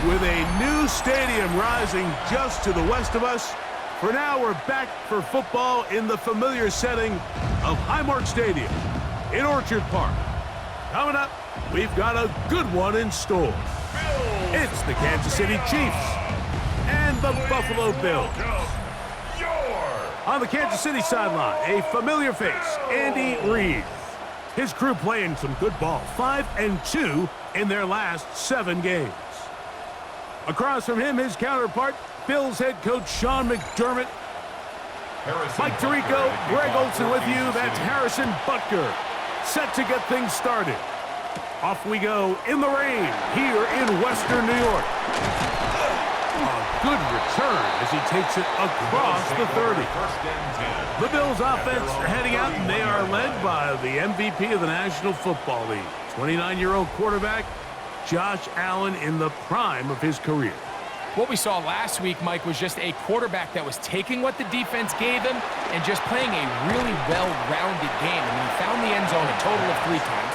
With a new stadium rising just to the west of us, for now we're back for football in the familiar setting of Highmark Stadium in Orchard Park. Coming up, we've got a good one in store. It's the Kansas City Chiefs and the Buffalo Bills. On the Kansas City sideline, a familiar face, Andy Reid. His crew playing some good ball, 5-2 in their last 7 games. Across from him, his counterpart, Bills head coach Sean McDermott. Mike Tirico, Greg Olson with you. That's Harrison Butker, set to get things started. Off we go in the rain here in Western New York. A good return as he takes it across the 30. The Bills offense are heading out, and they are led by the MVP of the National Football League, 29-year-old quarterback Josh Allen in the prime of his career. What we saw last week, Mike, was just a quarterback that was taking what the defense gave him and just playing a really well-rounded game. I mean, he found the end zone a total of 3 times,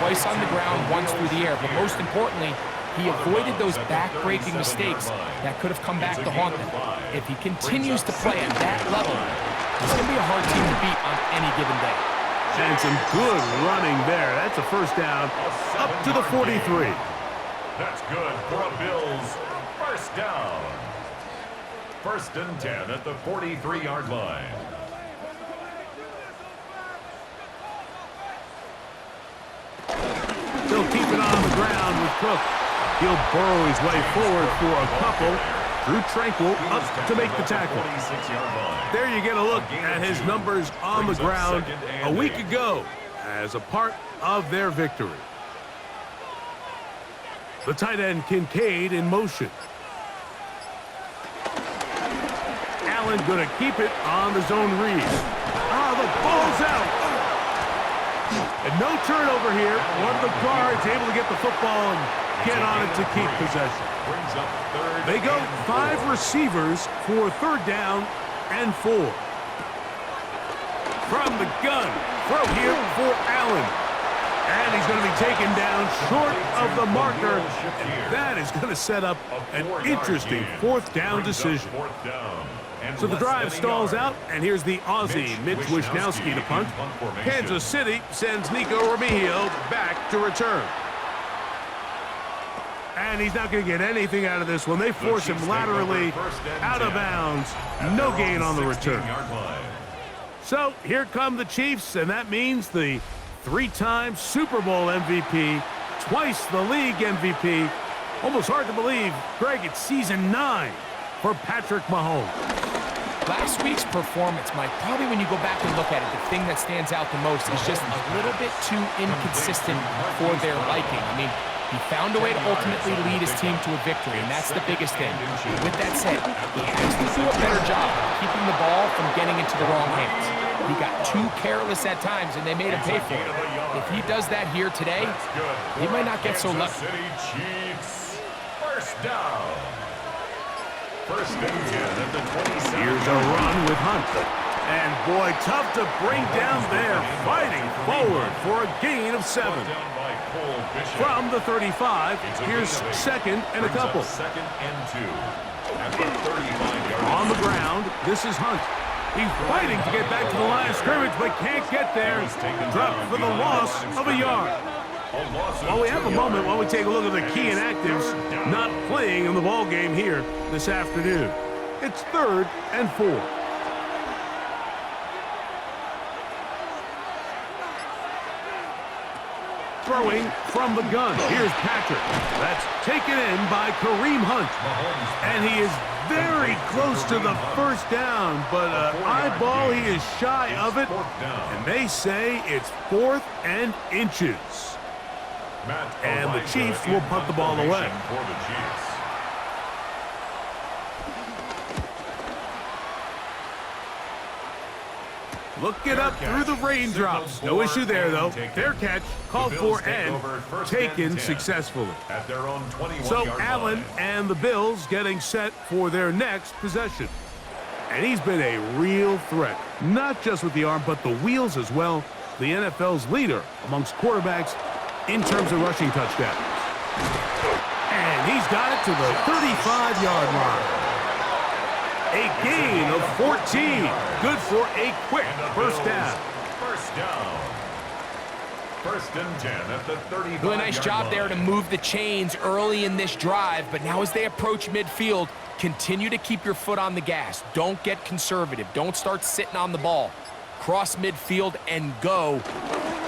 twice on the ground, once through the air. But most importantly, he avoided those back-breaking mistakes that could have come back to haunt them. If he continues to play at that level, it's going to be a hard team to beat on any given day. And some good running there. That's a first down up to the 43. That's good for a Bills first down. 1st and 10 at the 43-yard line. They'll keep it on the ground with Cook. He'll burrow his way forward for a couple. Drew Tranquil up to make the tackle. There you get a look at his numbers on the ground a week ago as a part of their victory. The tight end Kincaid in motion. Allen going to keep it on the zone read. The ball's out. And no turnover here. One of the guards able to get the football and get on it to keep possession. They go 5 receivers for 3rd down and 4. From the gun, throw here for Allen. And he's going to be taken down short of the marker. And that is going to set up an interesting 4th down decision. So the drive stalls out, and here's the Aussie, Mitch Wishnowsky, to punt. Kansas City sends Nico Remigio back to return. And he's not going to get anything out of this one. They force him laterally out of bounds. No gain on the return. So here come the Chiefs, and that means the 3-time Super Bowl MVP, twice the league MVP. Almost hard to believe, Greg, it's season 9 for Patrick Mahomes. Last week's performance, Mike, probably when you go back and look at it, the thing that stands out the most is just a little bit too inconsistent for their liking. I mean, he found a way to ultimately lead his team to a victory, and that's the biggest thing. With that said, he has to do a better job of keeping the ball from getting into the wrong hands. He got too careless at times, and they made him pay for it. If he does that here today, he might not get so lucky. Chiefs, first down. 1st and 10 at the 27. Here's a run with Hunt. And boy, tough to bring down there, fighting forward for a gain of 7. From the 35, here's 2nd and a couple. 2nd and 2 at the 35-yard line. On the ground, this is Hunt. He's fighting to get back to the line of scrimmage, but can't get there. Dropped for the loss of a yard. While we have a moment, while we take a look at the key inactives not playing in the ball game here this afternoon. It's 3rd and 4. Throwing from the gun. Here's Patrick. That's taken in by Kareem Hunt. And he is very close to the 1st down, but eyeball, he is shy of it. And they say it's 4th and inches. And the Chiefs will punt the ball away. Look it up through the raindrops. No issue there, though. Fair catch, called for and taken successfully. So Allen and the Bills getting set for their next possession. And he's been a real threat, not just with the arm, but the wheels as well. The NFL's leader amongst quarterbacks in terms of rushing touchdowns. And And he's got it to the 35-yard line. A gain of 14. Good for a quick first down. First down. First and 10 at the 35-yard Really nice job there to move the chains early in this drive, but now as they approach midfield, continue to keep your foot on the gas. Don't get conservative. Don't start sitting on the ball. Cross midfield and go.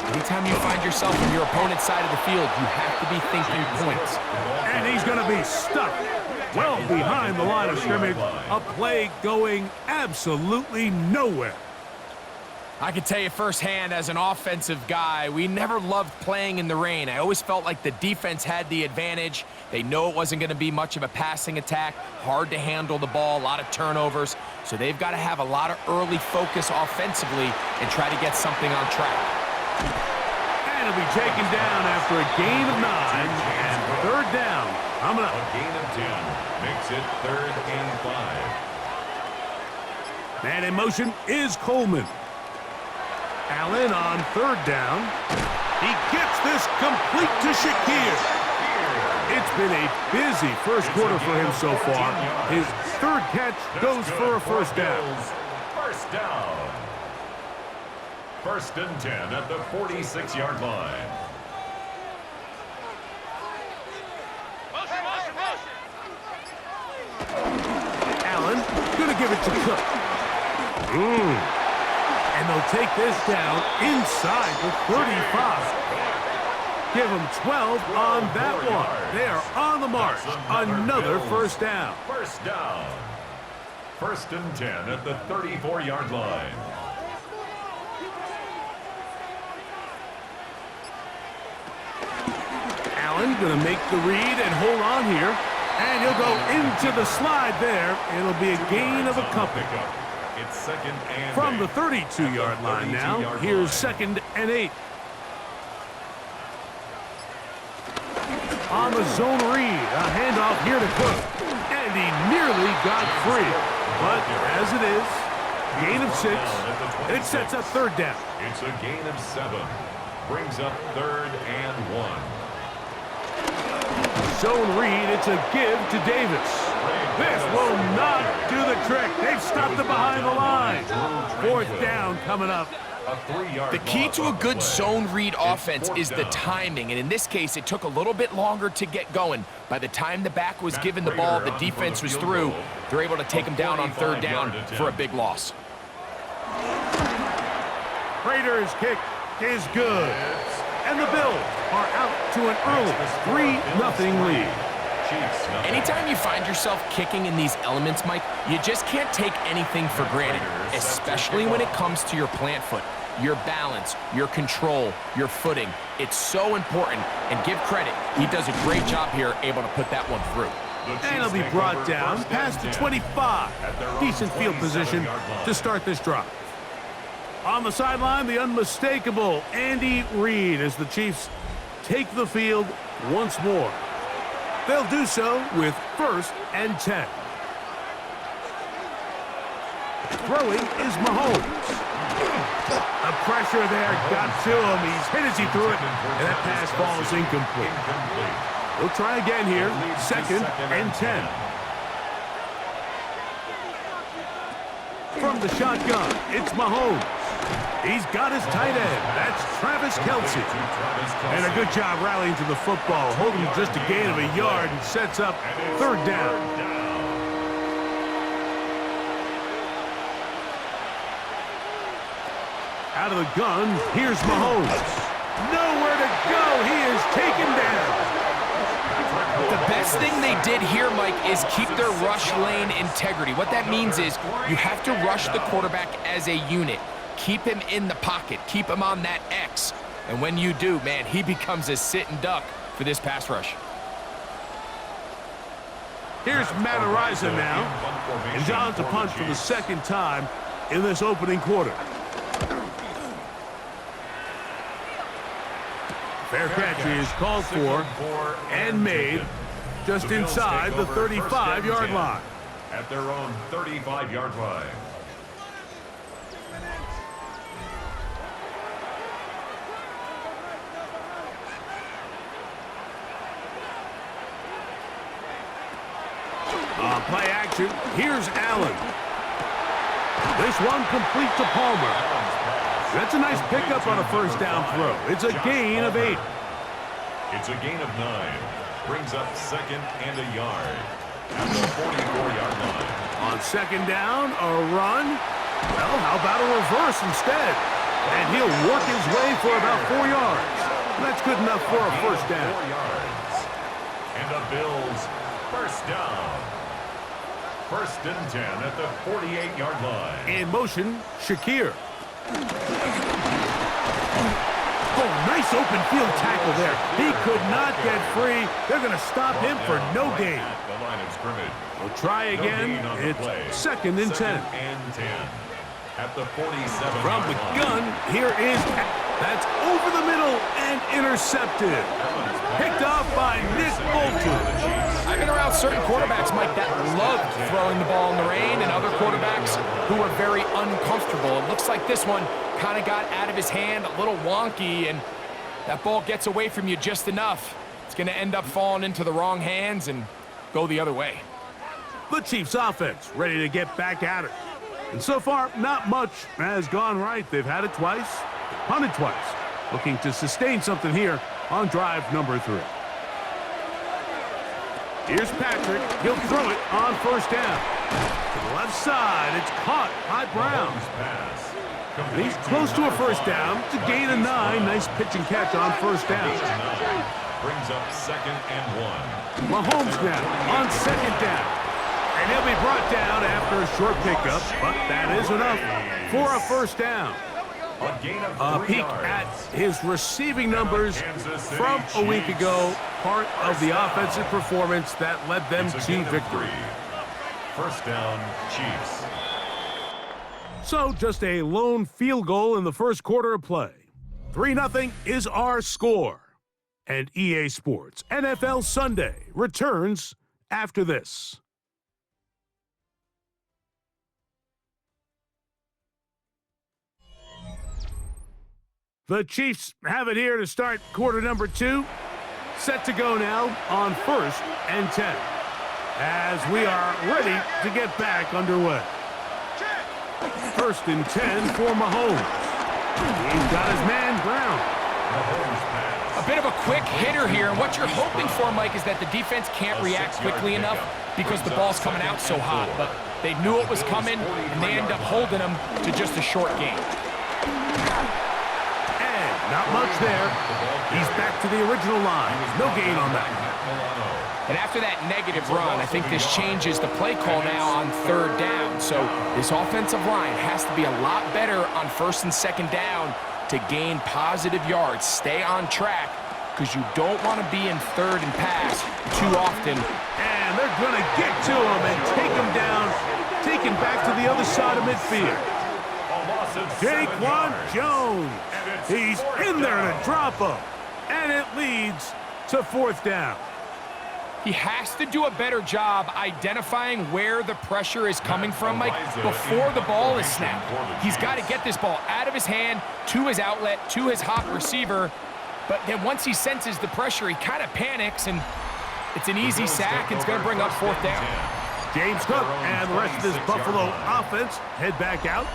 Anytime you find yourself on your opponent's side of the field, you have to be thinking points. And he's going to be stuck well behind the line of scrimmage. A play going absolutely nowhere. I can tell you firsthand as an offensive guy, we never loved playing in the rain. I always felt like the defense had the advantage. They know it wasn't going to be much of a passing attack, hard to handle the ball, a lot of turnovers. So they've got to have a lot of early focus offensively and try to get something on track. And he'll be taken down after a gain of 9 and third down. Coming up. A gain of 10 makes it 3rd and 5. Man in motion is Coleman. Allen on third down. He gets this complete to Shakir. It's been a busy first quarter for him so far. His third catch goes for a first down. First down. First and 10 at the 46-yard line. Allen going to give it to Cook. And they'll take this down inside the 35. Give them 12 on that one. They are on the march. Another first down. First down. First and 10 at the 34-yard line. Allen going to make the read and hold on here. And he'll go into the slide there. It'll be a gain of a couple. It's second and From 8. the 32-yard line now, here's second and 8. On the zone read, a handoff here to Cook. And he nearly got free. But as it is, gain of 6. It sets up third down. It's a gain of 7. Brings up 3rd and 1. Zone read, it's a give to Davis. This will not do the trick. They've stopped it behind the line. Fourth down coming up. The key to a good zone read offense is the timing, and in this case, it took a little bit longer to get going. By the time the back was given the ball, the defense was through. They're able to take him down on third down for a big loss. Raiders' kick is good. And the Bills are out to an early 3-0 lead. Anytime you find yourself kicking in these elements, Mike, you just can't take anything for granted, especially when it comes to your plant foot, your balance, your control, your footing. It's so important, and give credit. He does a great job here, able to put that one through. And he'll be brought down past the 25. Decent field position to start this drive. On the sideline, the unmistakable Andy Reid as the Chiefs take the field once more. They'll do so with 1st and 10. Throwing is Mahomes. The pressure there got to him. He's hit as he threw it, and that pass falls incomplete. We'll try again here. 2nd and 10. From the shotgun, it's Mahomes. He's got his tight end. That's Travis Kelce. And a good job rallying to the football, holding just a gain of a yard and sets up third down. Out of the gun, here's Mahomes. Nowhere to go. He is taken down. The best thing they did here, Mike, is keep their rush lane integrity. What that means is you have to rush the quarterback as a unit. Keep him in the pocket. Keep him on that X. And when you do, man, he becomes a sit and duck for this pass rush. Here's Matt now. And John's to punt for the second time in this opening quarter. Fair catch is called for and made just inside the 35-yard line. At their own 35-yard line. On play action, here's Allen. This one complete to Palmer. That's a nice pickup on a first down throw. It's a gain of 8. It's a gain of 9. Brings up 2nd and a yard at the 44-yard line. On 2nd down, a run. Well, how about a reverse instead? And he'll work his way for about 4 yards. That's good enough for a first down. 4 yards. And the Bills first down. 1st and 10 at the 48-yard line. In motion, Shakir. Oh, nice open field tackle there. He could not get free. They're going to stop him for no gain. The line of scrimmage. We'll try again. It's 2nd and 10. 2nd and 10 at the 47. From the gun, here is... That's over the middle and intercepted. Picked off by Nick Bolton. I've been around certain quarterbacks, Mike, that loved throwing the ball in the rain, and other quarterbacks who were very uncomfortable. It looks like this one kind of got out of his hand, a little wonky, and that ball gets away from you just enough. It's going to end up falling into the wrong hands and go the other way. The Chiefs offense ready to get back at it. And so far, not much has gone right. They've had it twice, punted twice. Looking to sustain something here on drive number 3. Here's Patrick. He'll throw it on first down. To the left side, it's caught by Brown. And he's close to a first down. It's a gain of 9. Nice pitch and catch on first down. Brings up 2nd and 1. Mahomes now on 2nd down. And he'll be brought down after a short pickup, but that is enough for a first down. A peek at his receiving numbers from a week ago, part of the offensive performance that led them to victory. First down, Chiefs. So just a lone field goal in the first quarter of play. 3-0 is our score. And EA Sports NFL Sunday returns after this. The Chiefs have it here to start quarter number 2. Set to go now on 1st and 10. As we are ready to get back underway. 1st and 10 for Mahomes. He's got his man Brown. A bit of a quick hitter here. And what you're hoping for, Mike, is that the defense can't react quickly enough because the ball's coming out so hot. But they knew it was coming, and they end up holding them to just a short game. Not much there. He's back to the original line. No gain on that. And after that negative run, I think this changes the play call now on 3rd down. So this offensive line has to be a lot better on 1st and 2nd down to gain positive yards. Stay on track because you don't want to be in 3rd and pass too often. And they're going to get to him and take him down, take him back to the other side of midfield. Jaquan Jones. He's in there to drop him. And it leads to 4th down. He has to do a better job identifying where the pressure is coming from, Mike, before the ball is snapped. He's got to get this ball out of his hand, to his outlet, to his hot receiver. But then once he senses the pressure, he kind of panics, and it's an easy sack. It's going to bring up 4th down. James Cook and the rest of this Buffalo offense head back out.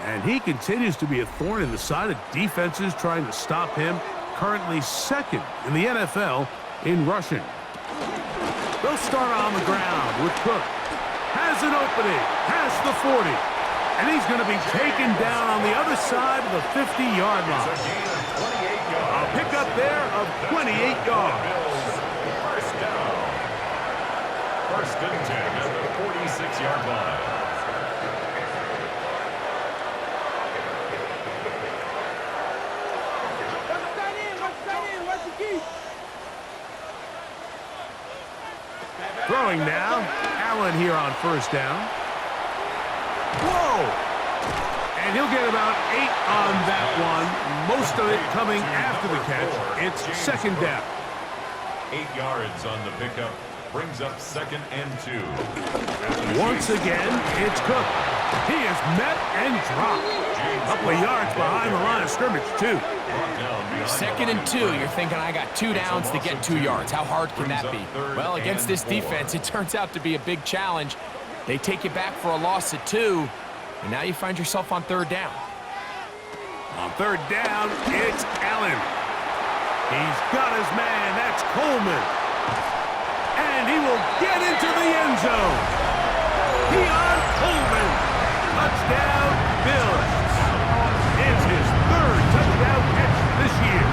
And he continues to be a thorn in the side of defenses trying to stop him. Currently 2nd in the NFL in rushing. They'll start on the ground with Cook. Has an opening, past the 40. And he's going to be taken down on the other side of the 50-yard line. A pickup there of 28 yards. First down. 1st and 10 at the 46-yard line. Throwing now. Allen here on 1st down. Whoa! And he'll get about 8 on that one. Most of it coming after the catch. It's 2nd down. 8 yards on the pickup brings up 2nd and 2. Once again, it's Cook. He is met and dropped. A couple of yards behind the line of scrimmage, too. 2nd and 2. You're thinking, I got 2 downs to get 2 yards. How hard can that be? Well, against this defense, it turns out to be a big challenge. They take you back for a loss at 2, and now you find yourself on 3rd down. On 3rd down, it's Allen. He's got his man. That's Coleman. And he will get into the end zone. Keon Coleman. Touchdown, Bills. It's his 3rd touchdown catch this year.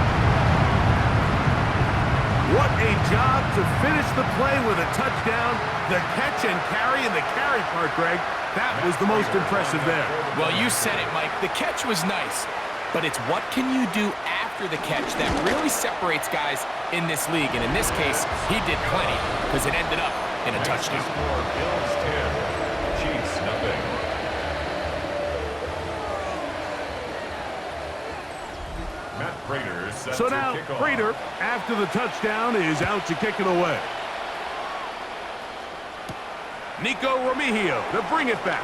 What a job to finish the play with a touchdown. The catch and carry, and the carry part, Greg, that was the most impressive there. Well, you said it, Mike. The catch was nice, but it's what can you do after the catch that really separates guys in this league. And in this case, he did plenty because it ended up in a touchdown. Bills 10, Chiefs nothing. Matt Prater set So to now kick off. Prater, after the touchdown, is out to kick it away. Nico Remigio to bring it back.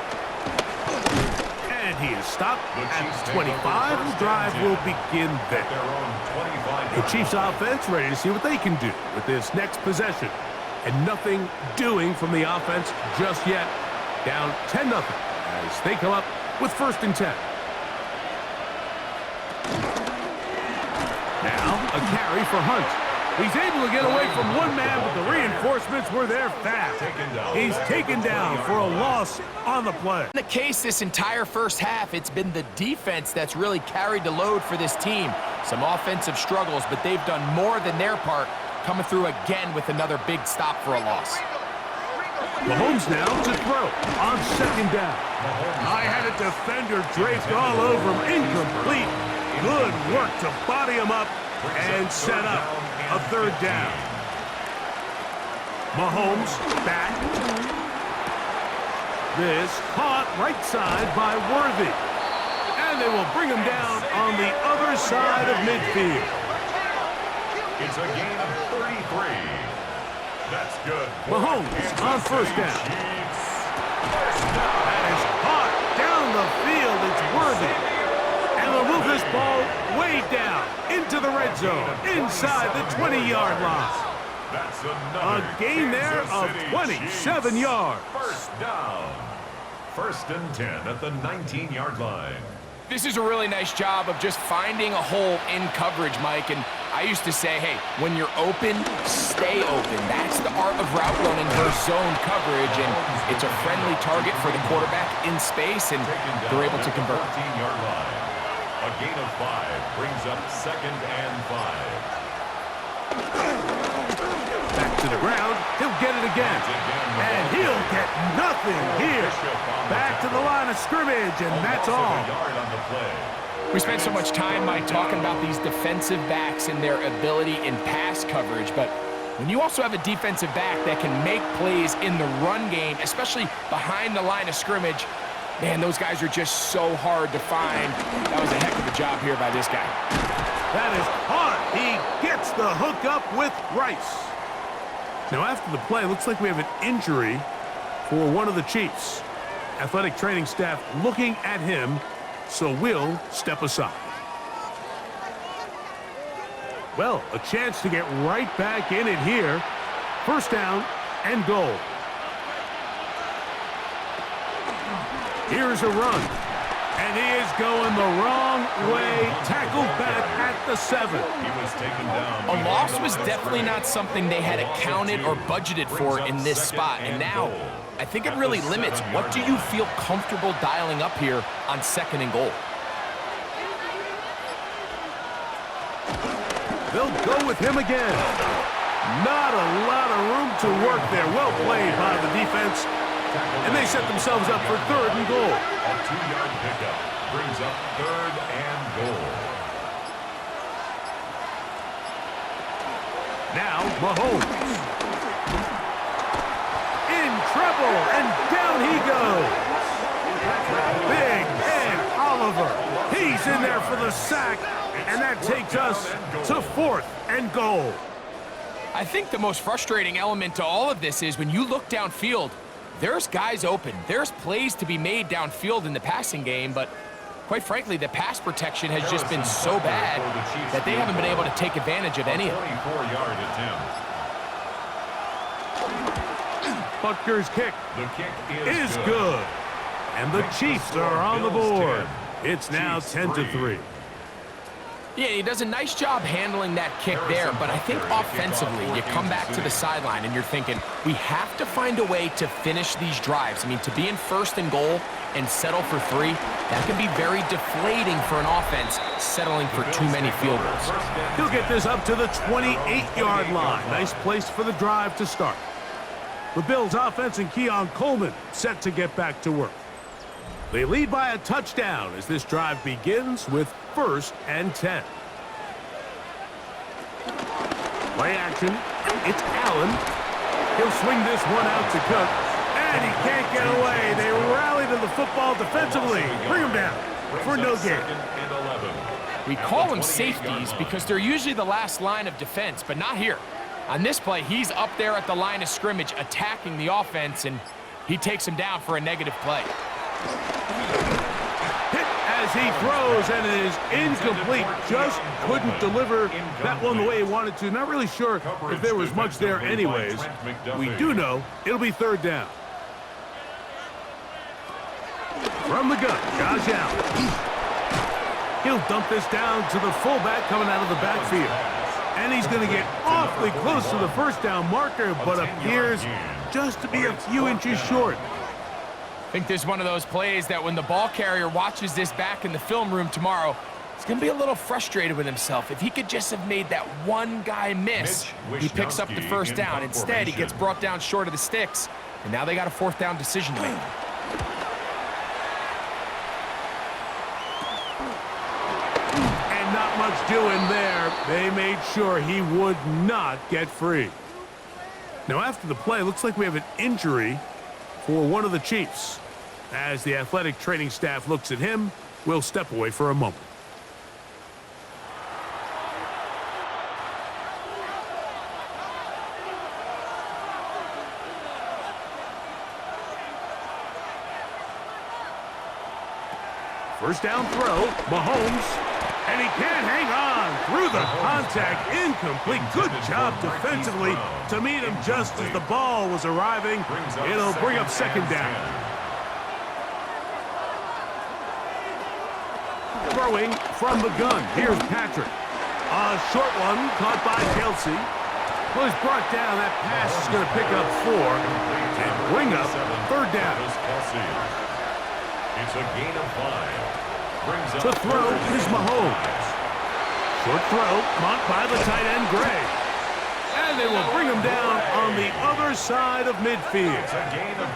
And he is stopped at 25. The drive will begin there. The Chiefs offense ready to see what they can do with this next possession. And nothing doing from the offense just yet. Down 10-0 as they come up with 1st and 10. Now a carry for Hunt. He's able to get away from one man, but the reinforcements were there fast. He's taken down for a loss on the play. In the case this entire first half, it's been the defense that's really carried the load for this team. Some offensive struggles, but they've done more than their part, coming through again with another big stop for a loss. Mahomes now to throw on 2nd down. I had a defender draped all over him. Incomplete. Good work to body him up and set up a 3rd down. Mahomes back. This caught right side by Worthy. And they will bring him down on the other side of midfield. It's a gain of 33. That's good. Mahomes on 1st down. That is caught down the field. It's Worthy. And they'll move this ball way down into the red zone, inside the 20-yard line. That's A gain there of 27 yards. 1st down. 1st and 10 at the 19-yard line. This is a really nice job of just finding a hole in coverage, Mike. And I used to say, hey, when you're open, stay open. That's the art of route running versus zone coverage. And it's a friendly target for the quarterback in space, and they're able to convert. 14-yard line. A gain of 5 brings up 2nd and 5. Back to the ground. He'll get it again. And he'll get nothing here. Back to the line of scrimmage, and that's all. We spent so much time, Mike, talking about these defensive backs and their ability in pass coverage, but when you also have a defensive back that can make plays in the run game, especially behind the line of scrimmage, man, those guys are just so hard to find. That was a heck of a job here by this guy. That is hard. He gets the hook up with Rice. Now, after the play, looks like we have an injury for one of the Chiefs. Athletic training staff looking at him, so we'll step aside. Well, a chance to get right back in it here. 1st down and goal. Here's a run. And he is going the wrong way. Tackled back at the 7. He was taken down. A loss was definitely not something they had accounted or budgeted for in this spot. And now, I think it really limits what do you feel comfortable dialing up here on 2nd and goal. They'll go with him again. Not a lot of room to work there. Well played by the defense. And they set themselves up for 3rd and goal. A 2-yard pickup brings up 3rd and goal. Now Mahomes. In trouble, and down he goes. Big Ed Oliver. He's in there for the sack. And that takes us to 4th and goal. I think the most frustrating element to all of this is when you look downfield, there's guys open. There's plays to be made downfield in the passing game, but quite frankly, the pass protection has just been so bad that they haven't been able to take advantage of any of it. 24-yard attempt. Butker's kick The kick is good. And the Chiefs are on the board. It's now Chiefs 10-3. Yeah, he does a nice job handling that kick there, but I think offensively, you come back to the sideline and you're thinking, we have to find a way to finish these drives. I mean, to be in 1st and goal and settle for 3, that can be very deflating for an offense settling for too many field goals. He'll get this up to the 28-yard line. Nice place for the drive to start. The Bills offense and Keon Coleman set to get back to work. They lead by a touchdown as this drive begins with 1st and 10. Play action. It's Allen. He'll swing this one out to Cook. And he can't get away. They rally to the football defensively. Bring him down for no gain. We call them safeties because they're usually the last line of defense, but not here. On this play, he's up there at the line of scrimmage attacking the offense, and he takes him down for a negative play. Hit as he throws, and it is incomplete. Just couldn't deliver that one the way he wanted to. Not really sure if there was much there anyways. We do know it'll be 3rd down. From the gun, Josh Allen. He'll dump this down to the fullback coming out of the backfield. And he's going to get awfully close to the 1st down marker, but appears just to be a few inches short. I think this is one of those plays that when the ball carrier watches this back in the film room tomorrow, he's going to be a little frustrated with himself. If he could just have made that one guy miss, he picks up the 1st down. Instead, he gets brought down short of the sticks, and now they got a 4th down decision to make. And not much doing there. They made sure he would not get free. Now, after the play, looks like we have an injury for one of the Chiefs. As the athletic training staff looks at him, we'll step away for a moment. First down throw, Mahomes, and he can't hang on through the contact, incomplete. Good job defensively to meet him just as the ball was arriving. It'll bring up 2nd down. Throwing from the gun, here's Patrick. A short one caught by Kelsey. Well, he's brought down. That pass is going to pick up 4 and bring up 3rd down. It's a gain of 5. To throw is Mahomes. Short throw, caught by the tight end, Gray. And they will bring him down on the other side of midfield. It's a gain of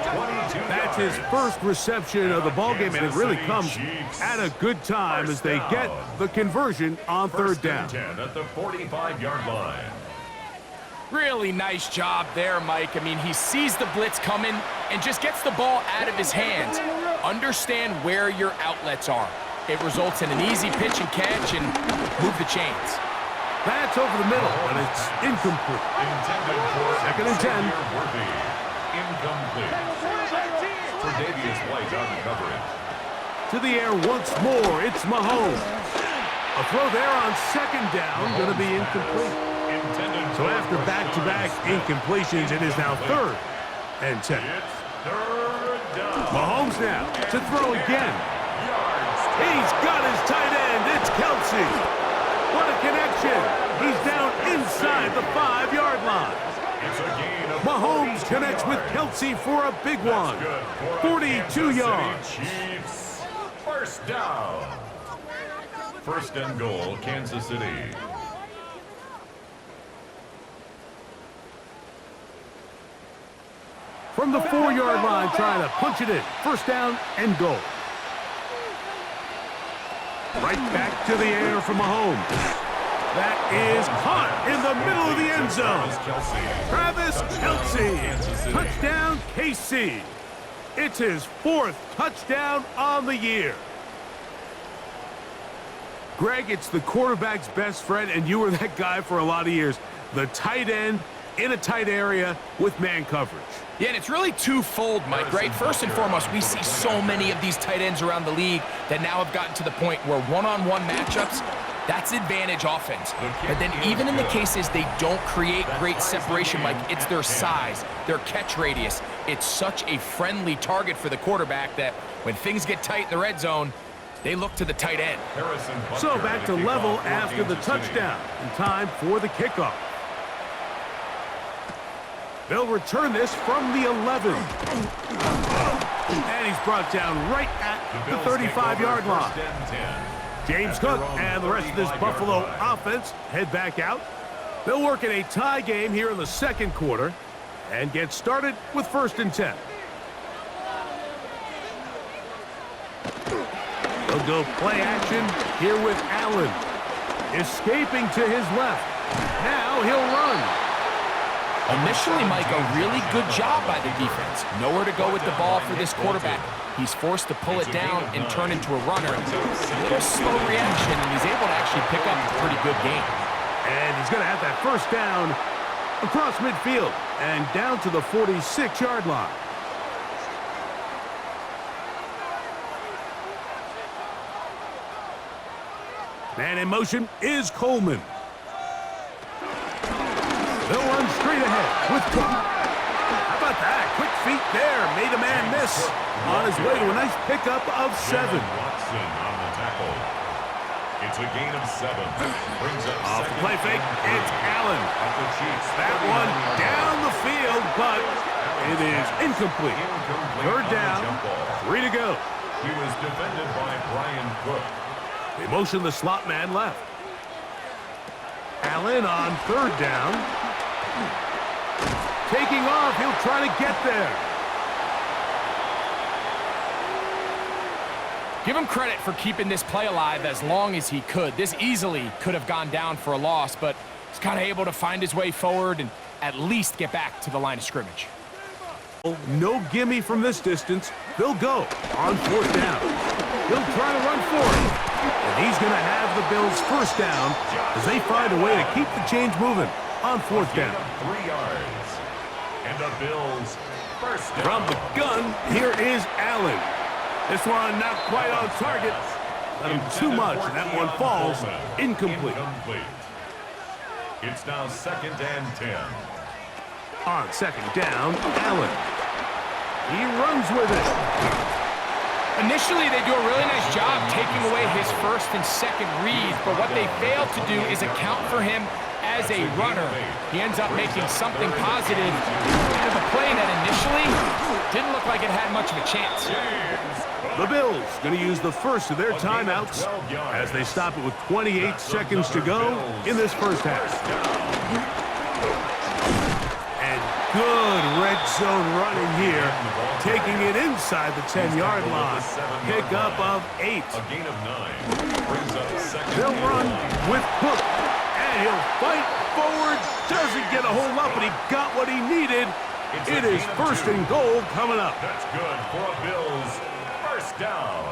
22 That's his first reception of the ballgame, and it really comes at a good time as they get the conversion on 3rd down. 10 at the 45-yard line. Really nice job there, Mike. I mean, he sees the blitz coming and just gets the ball out of his hands. Understand where your outlets are. It results in an easy pitch and catch and move the chains. That's over the middle, but it's incomplete. Intended for 2nd and 10. Incomplete. Tre'Davious White on the coverage. To the air once more, it's Mahomes. A throw there on 2nd down, going to be incomplete. So after back-to-back incompletions, it is now 3rd and 10. It's 3rd down. Mahomes now to throw again. He's got his tight end. It's Kelsey. What a connection. He's down inside the 5-yard line. It's a gain of Mahomes connects with Kelsey for a big one. 42 yards. Chiefs. 1st down. 1st and goal, Kansas City. From the 4-yard line, trying to punch it in. 1st down and goal. Right back to the air for Mahomes. That is caught in the middle of the end zone. Travis Kelce. Touchdown, KC. It's his 4th touchdown on the year. Greg, it's the quarterback's best friend, and you were that guy for a lot of years. the tight end in a tight area with man coverage. Yeah, and it's really twofold, Mike, right? First and foremost, we see so many of these tight ends around the league that now have gotten to the point where one-on-one matchups, that's advantage offense. But then even in the cases they don't create great separation, Mike, it's their size, their catch radius. It's such a friendly target for the quarterback that when things get tight in the red zone, they look to the tight end. So back to level after the touchdown, and time for the kickoff. They'll return this from the 11. And he's brought down right at the 35-yard line. James Cook and the rest of this Buffalo offense head back out. They'll work in a tie game here in the second quarter and get started with 1st and 10. They'll go play action here with Allen. Escaping to his left. Now he'll run. Initially, Mike, a really good job by the defense. Nowhere to go with the ball for this quarterback. He's forced to pull it down and turn into a runner. A little slow reaction, and he's able to actually pick up a pretty good game. And he's going to have that first down across midfield and down to the 46-yard line. Man in motion is Coleman. They'll run straight ahead with Cook. How about that? Quick feet there. Made a man miss. On his way to a nice pickup of 7. Watson on the tackle. It's a gain of 7. Brings up Off the play fake, it's Allen. the Chiefs. That one down the field, but it is incomplete. 3rd down, 3 to go. He was defended by Brian Cook. They motion the slot man left. Allen on 3rd down. Taking off, he'll try to get there. Give him credit for keeping this play alive as long as he could. This easily could have gone down for a loss, but he's kind of able to find his way forward and at least get back to the line of scrimmage. No gimme from this distance. They'll go on 4th down. He'll try to run for it. And he's going to have the Bills' first down as they find a way to keep the chains moving on 4th down. 3 yards. And the Bills' first down. From the gun, here is Allen. This one not quite on target. Let him too much, and that one falls incomplete. It's now 2nd and 10. On 2nd down, Allen. He runs with it. Initially, they do a really nice job taking away his 1st and 2nd reads, but what they fail to do is account for him as a runner. He ends up making something positive out of a play that initially didn't look like it had much of a chance. The Bills going to use the first of their timeouts as they stop it with 28 seconds to go in this first half. And good red zone running here, taking it inside the 10-yard line. Pickup of 8. A gain of 9. Brings up 2nd. They'll run with Cook, and he'll fight forward. Doesn't get a whole lot, but he got what he needed. It is 1st and goal coming up. That's good for a Bills first down.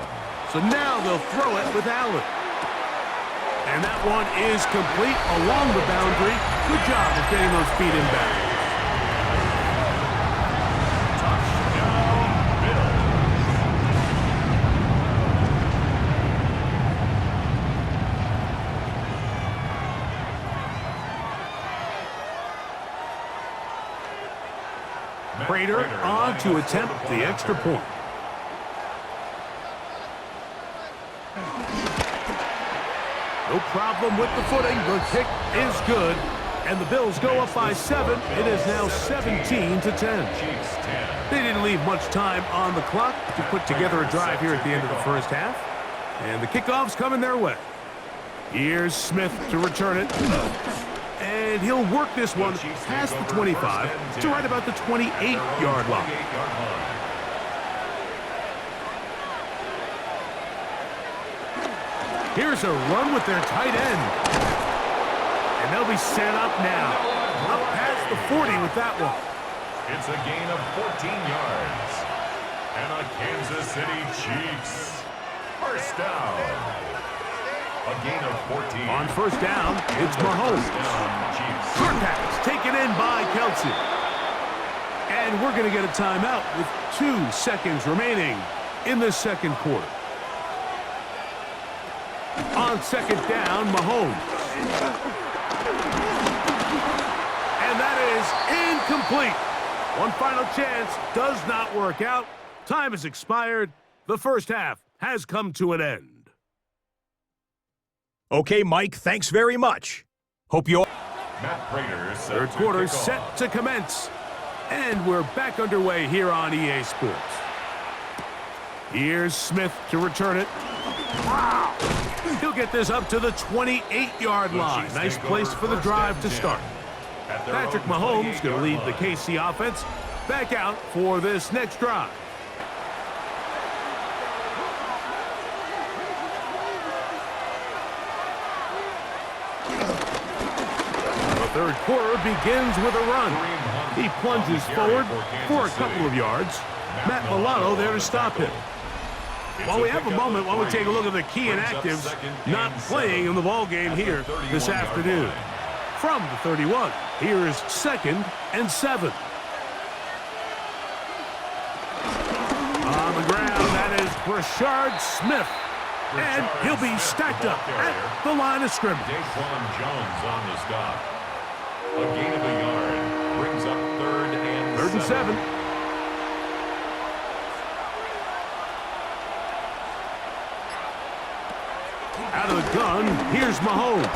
So now they'll throw it with Allen. And that one is complete along the boundary. Good job of getting those feet in back. Prater on to attempt the extra point. No problem with the footing. The kick is good. And the Bills go up by 7. It is now 17-10. They didn't leave much time on the clock to put together a drive here at the end of the first half. And the kickoff's coming their way. Here's Smith to return it. And he'll work this one past the 25 to right about the 28-yard line. Here's a run with their tight end. And they'll be set up now. Up past the 40 with that one. It's a gain of 14 yards. And a Kansas City Chiefs first down. A gain of 14. On first down, it's Mahomes. Chiefs. Short pass taken in by Kelsey. And we're going to get a timeout with 2 seconds remaining in the second quarter. On second down, Mahomes. And that is incomplete. One final chance does not work out. Time has expired. The first half has come to an end. Okay, Mike, thanks very much. Hope you all... Matt Prater set Third to quarter kick set off. to commence. And we're back underway here on EA Sports. Here's Smith to return it. Wow! He'll get this up to the 28-yard line. Nice place for the drive to start. Patrick Mahomes going to lead the KC offense back out for this next drive. The third quarter begins with a run. He plunges forward for a couple of yards. Matt Milano there to stop him. While we have a moment, why don't we take a look at the key inactives not playing in the ballgame here this afternoon. From the 31, here's 2nd and 7. On the ground, that is Brashard Smith. And he'll be stacked up at the line of scrimmage. Daquan Jones on the stop. A gain of a yard brings up 3rd and 7. Out of the gun, here's Mahomes.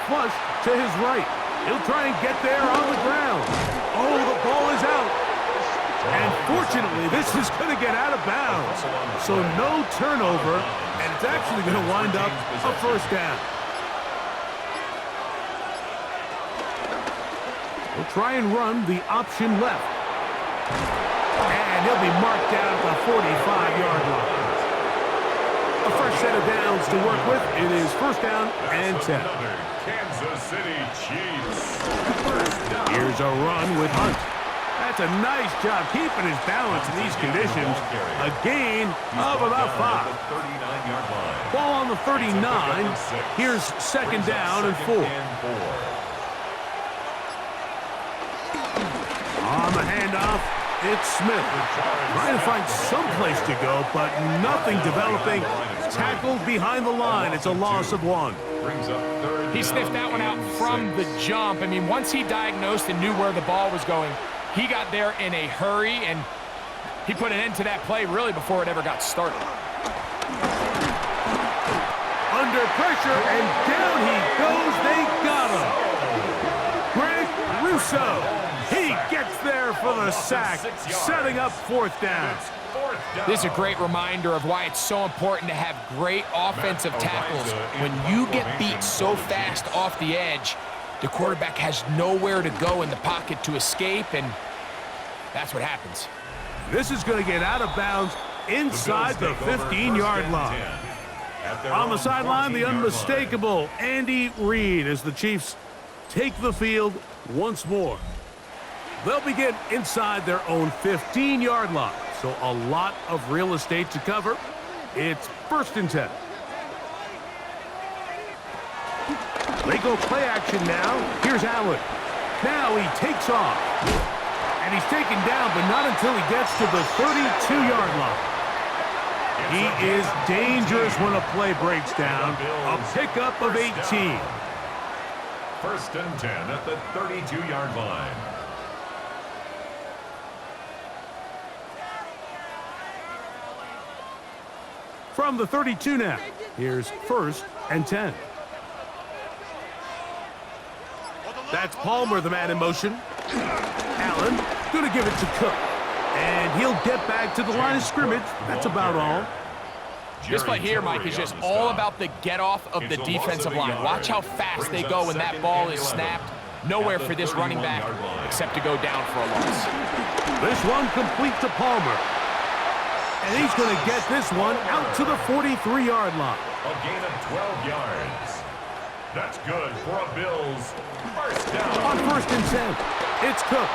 Flush to his right. He'll try and get there on the ground. Oh, the ball is out. And fortunately, this is going to get out of bounds. So no turnover, and it's actually going to wind up a first down. We'll try and run the option left. And he'll be marked down at the 45-yard line. A fresh set of downs to work with. It is first down and 10. Another Kansas City Chiefs. Here's a run with Hunt. That's a nice job keeping his balance in these conditions. A gain of about 5. 39-yard line. Ball on the 39. Here's 2nd down and 4. On the handoff, it's Smith. Trying to find some place to go, but nothing developing. Tackled behind the line. It's a loss of 1. He sniffed that one out from the jump. I mean, once he diagnosed and knew where the ball was going, he got there in a hurry, and he put an end to that play really before it ever got started. Under pressure, and down he goes. They got him. Greg Russo. He gets there for the sack, setting up 4th down. This is a great reminder of why it's so important to have great offensive tackles. When you get beat so fast off the edge, the quarterback has nowhere to go in the pocket to escape, and that's what happens. This is going to get out of bounds inside the 15-yard line. On the sideline, the unmistakable Andy Reid as the Chiefs take the field once more. They'll begin inside their own 15-yard line, so a lot of real estate to cover. It's 1st and 10. They go play action now. Here's Allen. Now he takes off. And he's taken down, but not until he gets to the 32-yard line. He is dangerous when a play breaks down. A pickup of 18. 1st and 10 at the 32-yard line. From the 32 now, here's 1st and 10. That's Palmer, the man in motion. Allen going to give it to Cook. And he'll get back to the line of scrimmage. That's about all. This play here, Mike, is just all about the get-off of the defensive line. Watch how fast they go when that ball is snapped. Nowhere for this running back except to go down for a loss. This one complete to Palmer. And he's going to get this one out to the 43-yard line. A gain of 12 yards. That's good for a Bills first down. On 1st and 10, it's Cook.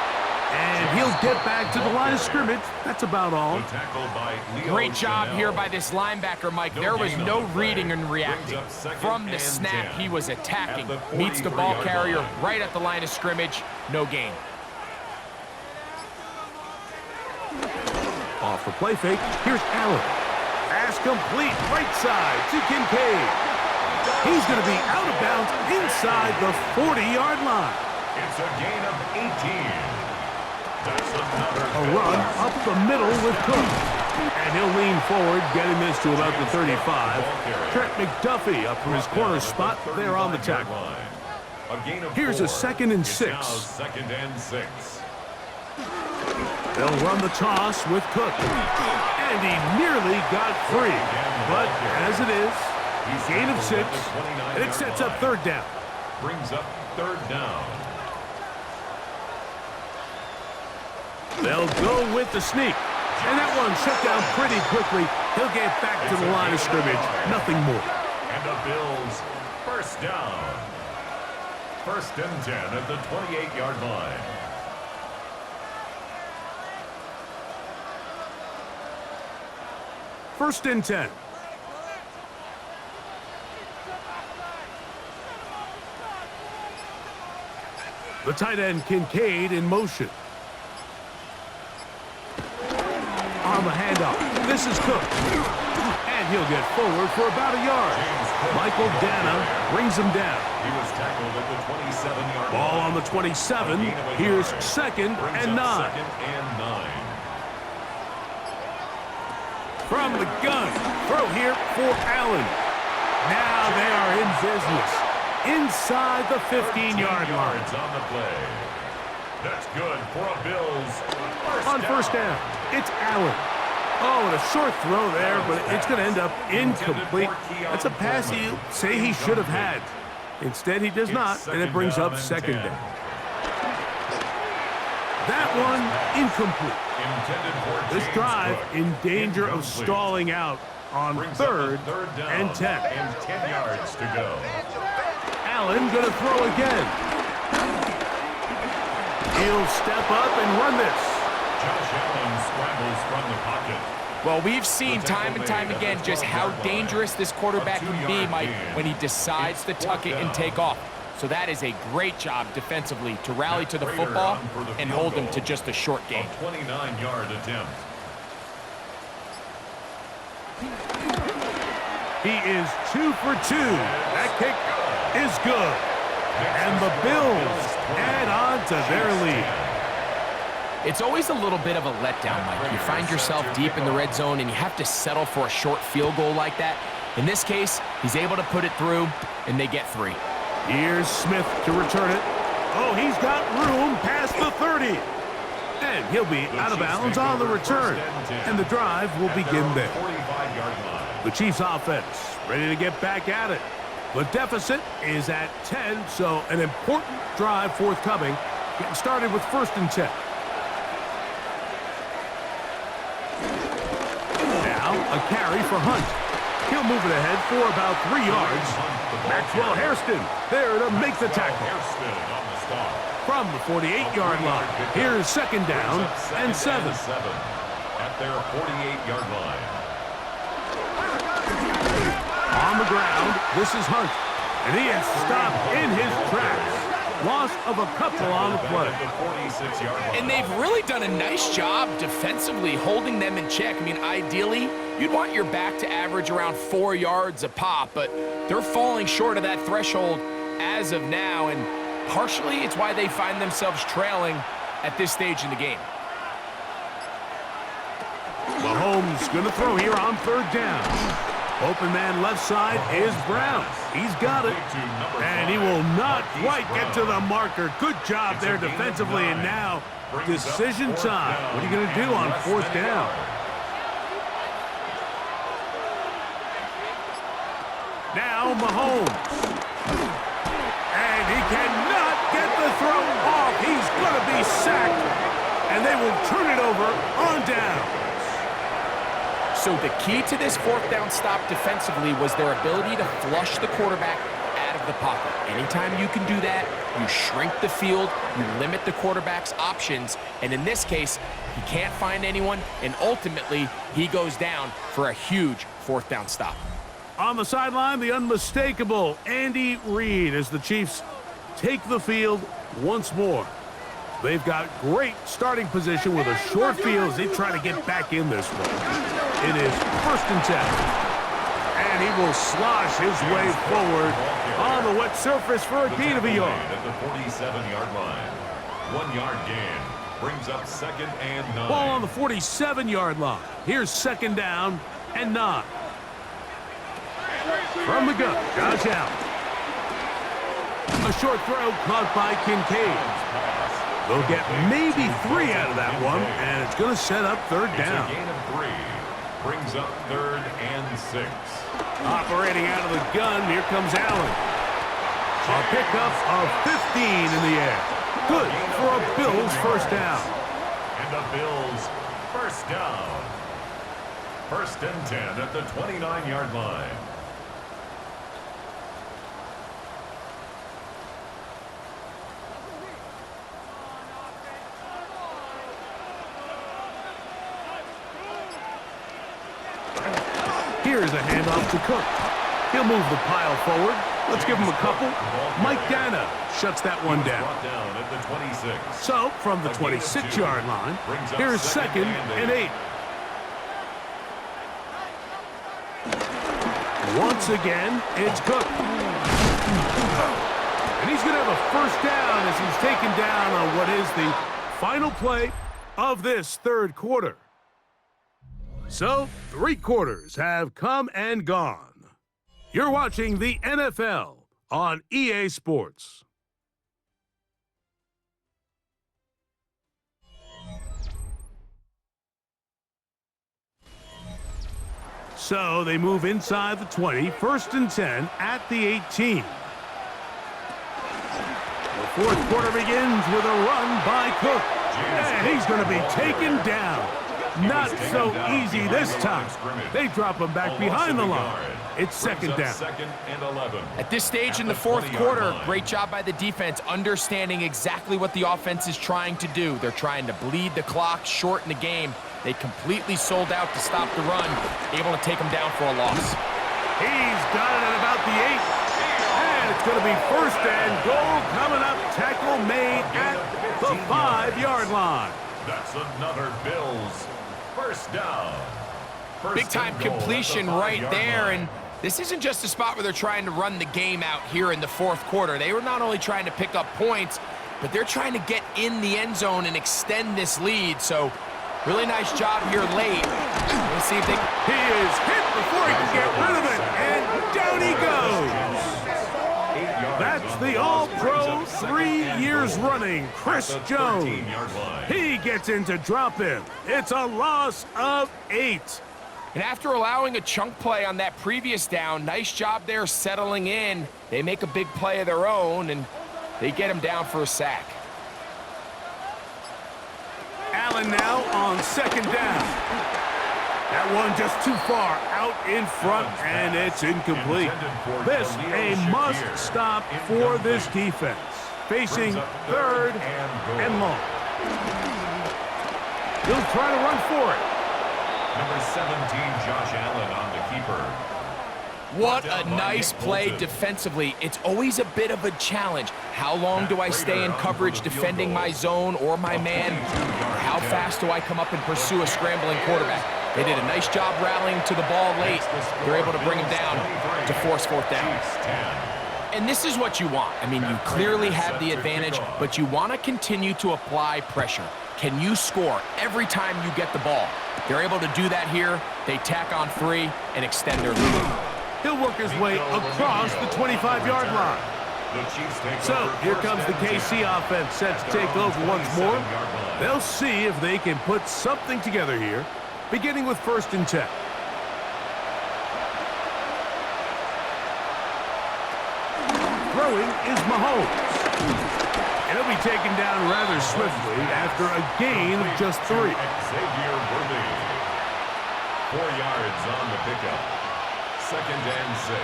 And he'll get back to the line of scrimmage. That's about all. Great job here by this linebacker, Mike. There was no reading and reacting. From the snap, he was attacking. Meets the ball carrier right at the line of scrimmage. No gain. Off the play fake. Here's Allen. Pass complete. Right side to Kincaid. He's going to be out of bounds inside the 40-yard line. It's a gain of 18. That's A run up the middle with Cook. And he'll lean forward, getting this to about the 35. Trent McDuffie up from his corner spot there on the tackle. Here's a 2nd and 6. Second and 6. They'll run the toss with Cook. And he nearly got free. But as it is, gain of 6. And it sets up 3rd down. Brings up 3rd down. They'll go with the sneak. And that one shut down pretty quickly. He'll get back to the line of scrimmage. Nothing more. And the Bills, 1st down. 1st and 10 at the 28-yard line. First and 10. The tight end Kincaid in motion. On the handoff, this is Cook. And he'll get forward for about a yard. Michael Dana brings him down. He was tackled at the 27-yard line. Ball on the 27. Here's 2nd and 9. 2nd and 9. From the gun, throw here for Allen. Now they are in business. Inside the 15-yard line. On the play. That's good for a Bills. On 1st down, it's Allen. Oh, and a short throw there, but it's going to end up incomplete. That's a pass you say he should have had. Instead, he does not, and it brings up 2nd down. That one incomplete. This drive in danger of stalling out on 3rd and 10. And 10 yards to go. Allen going to throw again. He'll step up and run this. Josh Allen scrambles from the pocket. Well, we've seen time and time again just how dangerous this quarterback can be, Mike, when he decides to tuck it and take off. So that is a great job defensively to rally to the football and hold him to just a short gain. 29-yard attempt. He is 2 for 2. That kick is good. And the Bills add on to their lead. It's always a little bit of a letdown, Mike. You find yourself deep in the red zone and you have to settle for a short field goal like that. In this case, he's able to put it through, and they get 3. Here's Smith to return it. Oh, he's got room past the 30. And he'll be out of bounds on the return. And the drive will begin there. The Chiefs offense ready to get back at it. The deficit is at 10, so an important drive forthcoming. Getting started with 1st and 10. Now a carry for Hunt. He'll move it ahead for about 3 yards. Maxwell Hairston there to make the tackle. From the 48-yard line, here's 2nd down and 7. At their 48-yard line. On the ground, this is Hunt. And he is stopped in his tracks. Loss of a couple on the play. And they've really done a nice job defensively holding them in check. I mean, ideally, you'd want your back to average around 4 yards a pop, but they're falling short of that threshold as of now, and partially it's why they find themselves trailing at this stage in the game. Mahomes going to throw here on 3rd down. Open man left side is Brown. He's got it. And he will not quite get to the marker. Good job there defensively. And now, decision time. What are you going to do on 4th down? Now Mahomes. And he cannot get the throw off. He's going to be sacked. And they will turn it over on down. So the key to this 4th down stop defensively was their ability to flush the quarterback out of the pocket. Anytime you can do that, you shrink the field, you limit the quarterback's options, and in this case, he can't find anyone, and ultimately, he goes down for a huge fourth down stop. On the sideline, the unmistakable Andy Reid as the Chiefs take the field once more. They've got great starting position with a short field as they try to get back in this one. It is 1st and 10. And he will slosh his way forward on the wet surface for a gain of a yard. At the 47-yard line. 1 yard gain brings up 2nd and 9. Ball on the 47-yard line. Here's 2nd down and 9. From the gun, Josh Allen. A short throw caught by Kincaid. They'll get maybe 3 out of that one, and it's going to set up 3rd down. It's a gain of 3. Brings up 3rd and 6. Operating out of the gun, here comes Allen. A pickup of 15 in the air. Good for a Bills 1st down. And the Bills 1st down. 1st and 10 at the 29-yard line. Here's a handoff to Cook. He'll move the pile forward. Let's give him a couple. Mike Dana shuts that one down. Down at the 26. So, from the 26-yard line, here's 2nd and 8. Once again, it's Cook. And he's going to have a 1st down as he's taken down on what is the final play of this 3rd quarter. So, 3 quarters have come and gone. You're watching the NFL on EA Sports. So, they move inside the 20, 1st and 10 at the 18. The 4th quarter begins with a run by Cook. And he's going to be taken down. Not so easy this time. They drop him back behind the line. It's 2nd down. 2nd and 11. At this stage in the 4th quarter, great job by the defense, understanding exactly what the offense is trying to do. They're trying to bleed the clock, shorten the game. They completely sold out to stop the run, able to take them down for a loss. He's got it at about the 8. And it's going to be 1st and goal coming up. Tackle made at the 5-yard line. That's another Bills 1st down. Big-time completion right there, and this isn't just a spot where they're trying to run the game out here in the 4th quarter. They were not only trying to pick up points, but they're trying to get in the end zone and extend this lead. So, really nice job here late. Let's see if they... He is hit before he can get rid of it, and down he goes. That's the All-Pro 3 years running, Chris Jones. He gets into drop-in. It's a loss of 8. And after allowing a chunk play on that previous down, nice job there settling in. They make a big play of their own, and they get him down for a sack. Allen now on 2nd down. That one just too far out in front, and it's incomplete. This a must-stop for this defense. Facing 3rd and long. He'll try to run for it. Number 17, Josh Allen on the keeper. What a nice play defensively. It's always a bit of a challenge. How long do I stay in coverage defending my zone or my man? Or how fast do I come up and pursue a scrambling quarterback? They did a nice job rallying to the ball late. They're able to bring him down to force 4th down. And this is what you want. I mean, you clearly have the advantage, but you want to continue to apply pressure. Can you score every time you get the ball? They're able to do that here. They tack on 3 and extend their lead. He'll work his way across the 25-yard line. So here comes the KC offense set to take over once more. They'll see if they can put something together here, beginning with 1st and 10. Throwing is Mahomes. And he'll be taken down rather swiftly after a gain of just 3. 4 yards on the pickup. 2nd and 6.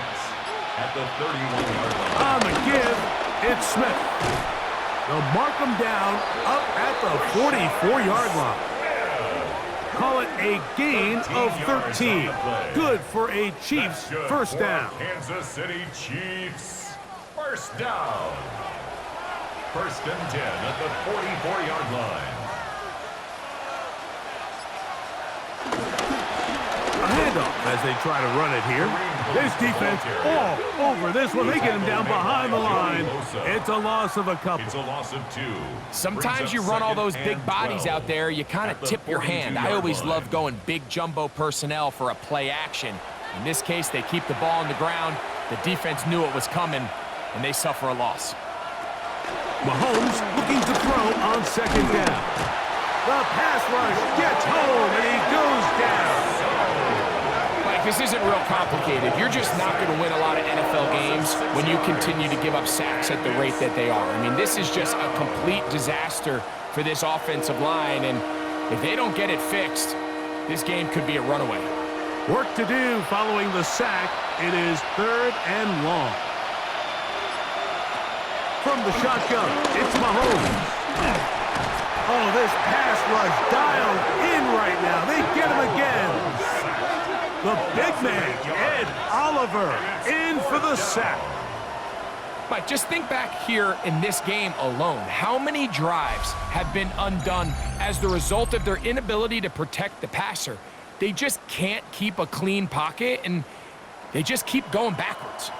at the 31-yard line. On the give, it's Smith. They'll mark him down up at the 44-yard line. Call it a gain of 13. Good for a Chiefs first down. Kansas City Chiefs first down. First and 10 at the 44-yard line. A handoff as they try to run it here. This defense all over this one. They get him down behind the line. It's a loss of a couple. It's a loss of 2. Sometimes you run all those big bodies out there, you kind of tip your hand. I always love going big jumbo personnel for a play action. In this case, they keep the ball on the ground. The defense knew it was coming, and they suffer a loss. Mahomes looking to throw on second down. The pass rush gets home, and he goes down. Mike, this isn't real complicated. You're just not going to win a lot of NFL games when you continue to give up sacks at the rate that they are. I mean, this is just a complete disaster for this offensive line, and if they don't get it fixed, this game could be a runaway. Work to do following the sack. It is 3rd and long. From the shotgun, it's Mahomes. Oh, this pass rush dialed in right now. They get him again. The big man, Ed Oliver, in for the sack. Mike, just think back here in this game alone. How many drives have been undone as the result of their inability to protect the passer? They just can't keep a clean pocket, and they just keep going backwards.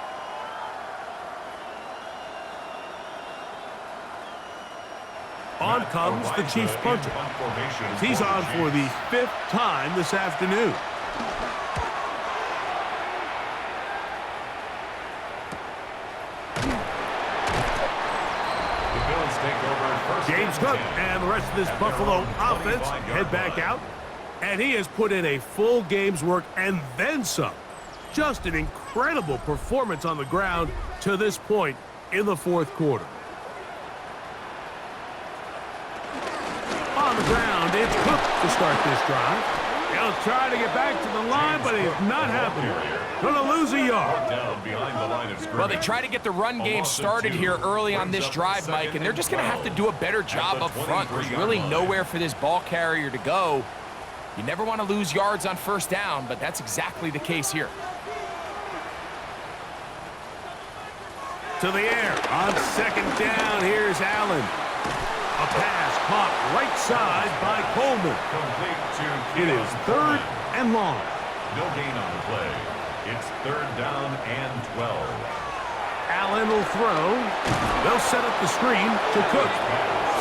On comes the Chiefs punter. He's on for the 5th time this afternoon. James Cook and the rest of this Buffalo offense head back out. And he has put in a full game's work and then some. Just an incredible performance on the ground to this point in the 4th quarter. On the ground, it's Cook to start this drive. He'll try to get back to the line, but it's not happening. Gonna lose a yard. Well, they try to get the run game started here early on this drive, Mike, and they're just gonna have to do a better job up front. There's really nowhere for this ball carrier to go. You never want to lose yards on first down, but that's exactly the case here. To the air on second down. Here's Allen. A pass caught right side by Coleman. It is 3rd and long. No gain on the play. It's 3rd down and 12. Allen will throw. They'll set up the screen to Cook.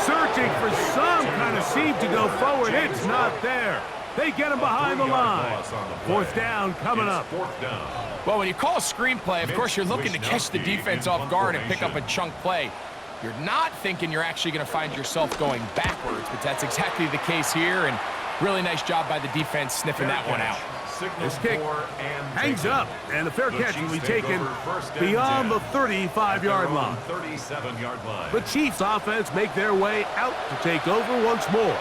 Searching for some kind of seam to go forward. It's not there. They get him behind the line. 4th down coming up. 4th down. Well, when you call a screenplay, of course, you're looking to catch the defense off guard and pick up a chunk play. You're not thinking you're actually going to find yourself going backwards, but that's exactly the case here, and really nice job by the defense sniffing that one out. This kick hangs up, and a fair catch will be taken beyond the 35-yard line. 37-yard line. The Chiefs offense make their way out to take over once more.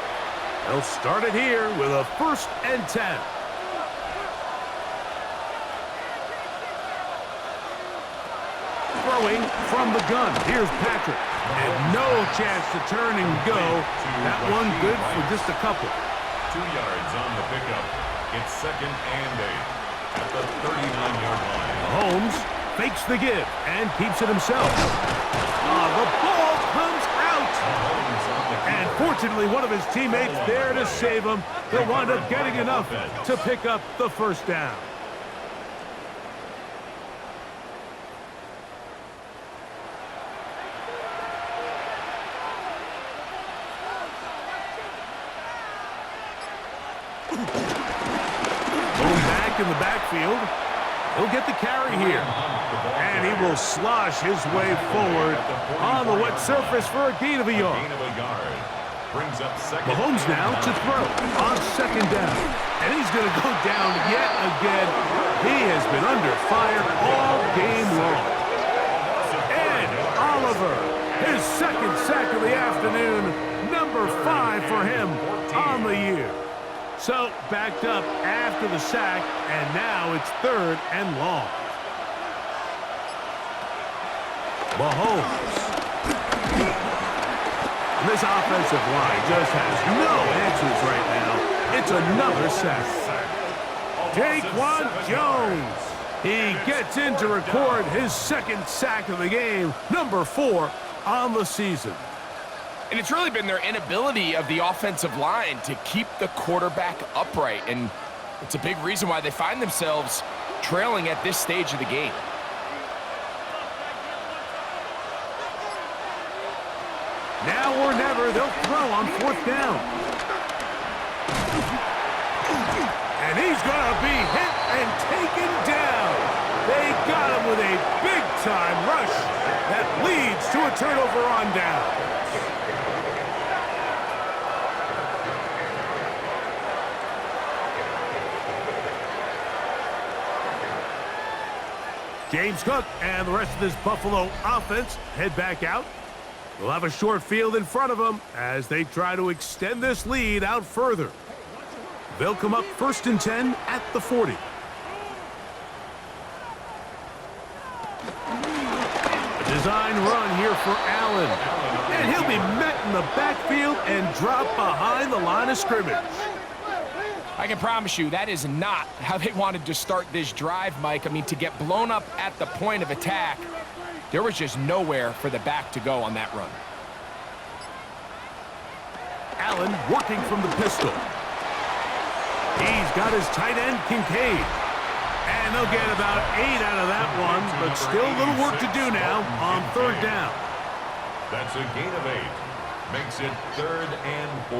They'll start it here with a 1st and 10. Throwing from the gun. Here's Patrick. And no chance to turn and go. That one good for just a couple. 2 yards on the pickup. It's 2nd and 8 at the 39-yard line. Mahomes fakes the give and keeps it himself. The ball comes out. And fortunately, one of his teammates there to save him. He'll wind up getting enough to pick up the 1st down. In the backfield, he'll get the carry here, and he will slosh his way forward on the wet surface for a gain of a yard. Mahomes now to throw on second down, and he's going to go down yet again. He has been under fire all game long. Ed Oliver, his 2nd sack of the afternoon, number 5 for him on the year. So, backed up after the sack, and now it's 3rd and long. Mahomes. And this offensive line just has no answers right now. It's another sack. Daquan Jones. He gets in to record his second sack of the game, number 4 on the season. And it's really been their inability of the offensive line to keep the quarterback upright. And it's a big reason why they find themselves trailing at this stage of the game. Now or never, they'll throw on 4th down. And he's going to be hit and taken down. They got him with a big-time rush that leads to a turnover on down. James Cook and the rest of this Buffalo offense head back out. They'll have a short field in front of them as they try to extend this lead out further. They'll come up 1st and 10 at the 40. A design run here for Allen. And he'll be met in the backfield and dropped behind the line of scrimmage. I can promise you that is not how they wanted to start this drive, Mike. I mean, to get blown up at the point of attack, there was just nowhere for the back to go on that run. Allen working from the pistol. He's got his tight end, Kincaid. And they'll get about 8 out of that one, but still a little work to do now on 3rd down. That's a gain of 8. Makes it 3rd and 4.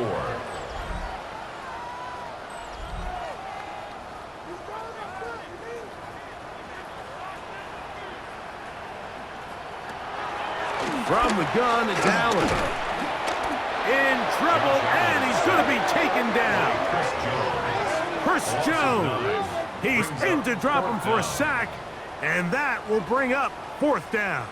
From the gun, it's Allen. In trouble, and he's going to be taken down. Chris Jones. He's in to drop him for a sack, and that will bring up 4th down.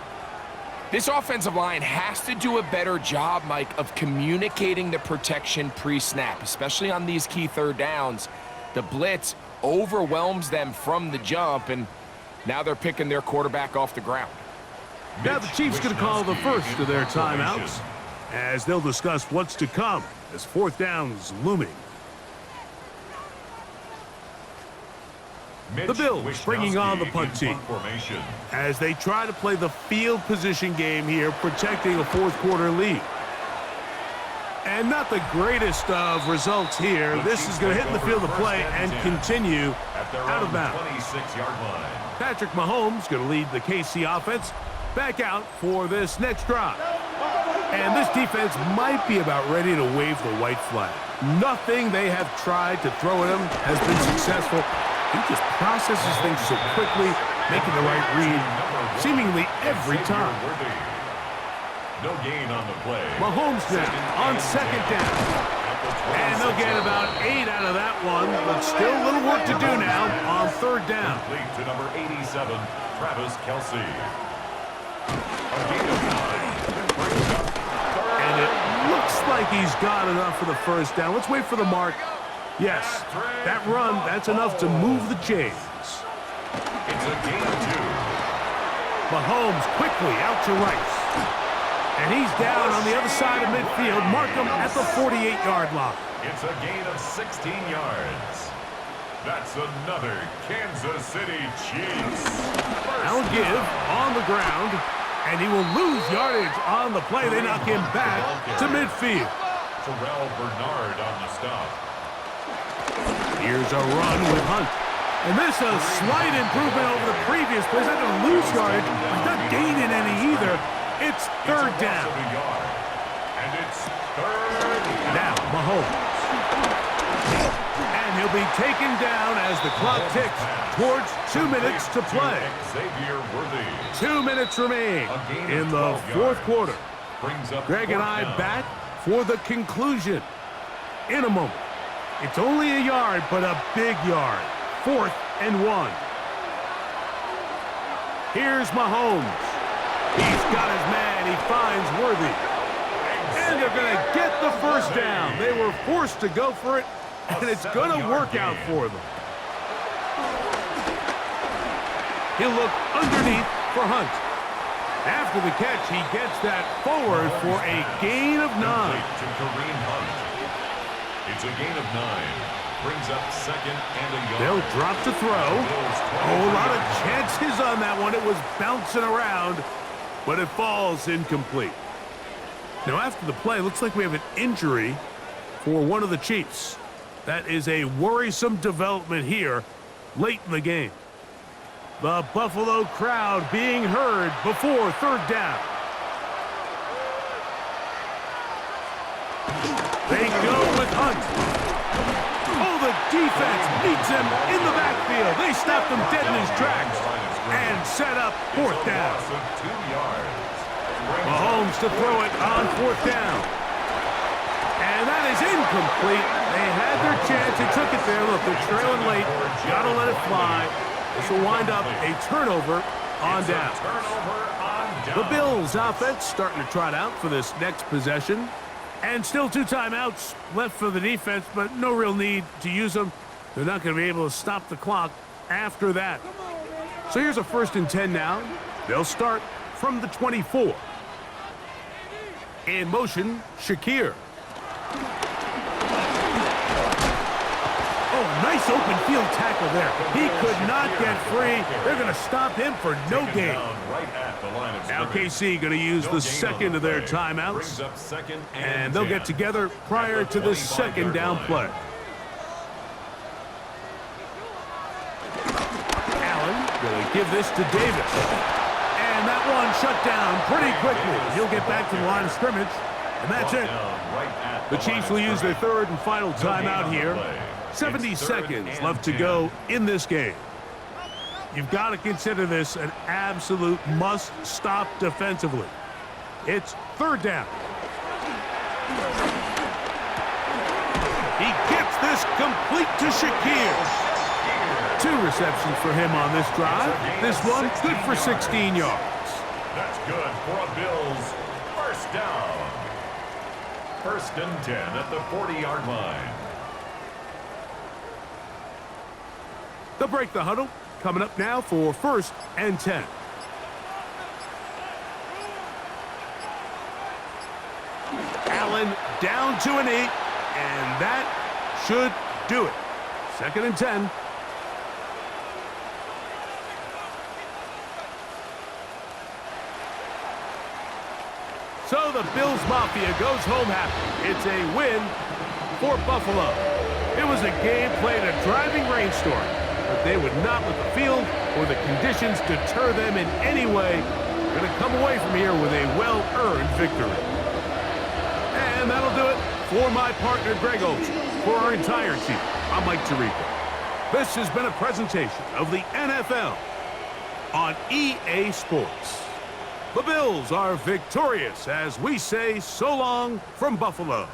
This offensive line has to do a better job, Mike, of communicating the protection pre-snap, especially on these key 3rd downs. The blitz overwhelms them from the jump, and now they're picking their quarterback off the ground. Now the Chiefs going to call the first of their timeouts as they'll discuss what's to come as 4th down's looming. The Bills bringing on the punt team as they try to play the field position game here, protecting a 4th quarter lead. And not the greatest of results here. This is going to hit in the field of play and continue out of bounds. Patrick Mahomes going to lead the KC offense back out for this next drive. And this defense might be about ready to wave the white flag. Nothing they have tried to throw at him has been successful. He just processes things so quickly, making the right read seemingly every time. No gain on the play. Mahomes now on 2nd down. And they'll get about 8 out of that one, but still a little work to do now on 3rd down. Complete to number 87, Travis Kelce. And it looks like he's got enough for the 1st down. Let's wait for the mark. Yes, that run, that's enough to move the chains. It's a gain of 2. Mahomes quickly out to Rice. And he's down on the other side of midfield. Mark him at the 48-yard line. It's a gain of 16 yards. That's another Kansas City Chiefs. Now give on the ground, and he will lose yardage on the play. They knock him back to midfield. Terrell Bernard on the stop. Here's a run with Hunt. And this is a slight improvement over the previous play. He's not going to lose yardage. He's not gaining any either. It's 3rd down. And it's 3rd. Now Mahomes. And he'll be taken down as the clock ticks towards 2 minutes to play. 2 minutes remain in the 4th quarter. Greg and I back for the conclusion in a moment. It's only a yard, but a big yard. 4th and 1. Here's Mahomes. He's got his man. He finds Worthy. And they're going to get the 1st down. They were forced to go for it, and it's going to work out for them. He'll look underneath for Hunt. After the catch, he gets that forward for a gain of 9. To Kareem Hunt. It's a gain of 9. Brings up second and a yard. They'll drop to throw. Oh, a lot of chances on that one. It was bouncing around, but it falls incomplete. Now, after the play, looks like we have an injury for one of the Chiefs. That is a worrisome development here late in the game. The Buffalo crowd being heard before third down. They go with Hunt. Oh, the defense meets him in the backfield. They stopped him dead in his tracks and set up fourth down. Mahomes to throw it on fourth down. And that is incomplete. They had their chance. They took it there. Look, they're trailing late. Got to let it fly. This will wind up a turnover on down. The Bills offense starting to trot out for this next possession. And still 2 timeouts left for the defense, but no real need to use them. They're not going to be able to stop the clock after that. So here's a 1st and 10 now. They'll start from the 24. In motion, Shakir. Oh, nice open field tackle there. He could not get free. They're going to stop him for no gain. Now KC going to use the second of their timeouts. And they'll get together prior to the second down play. Allen going to give this to Davis. And that one shut down pretty quickly. He'll get back to the line of scrimmage. And that's it. The Chiefs will use their 3rd and final timeout here. 70 seconds left to go in this game. You've got to consider this an absolute must-stop defensively. It's 3rd down. He gets this complete to Shakir. 2 receptions for him on this drive. This one good for 16 yards. That's good for a Bills 1st down. 1st and 10 at the 40-yard line. They'll break the huddle. Coming up now for 1st and 10. Allen down to an 8, and that should do it. 2nd and 10. So the Bills Mafia goes home happy. It's a win for Buffalo. It was a game played in a driving rainstorm, but they would not let the field or the conditions deter them in any way. They're going to come away from here with a well-earned victory. And that'll do it for my partner, Greg Olson. For our entire team, I'm Mike Tirico. This has been a presentation of the NFL on EA Sports. The Bills are victorious as we say so long from Buffalo.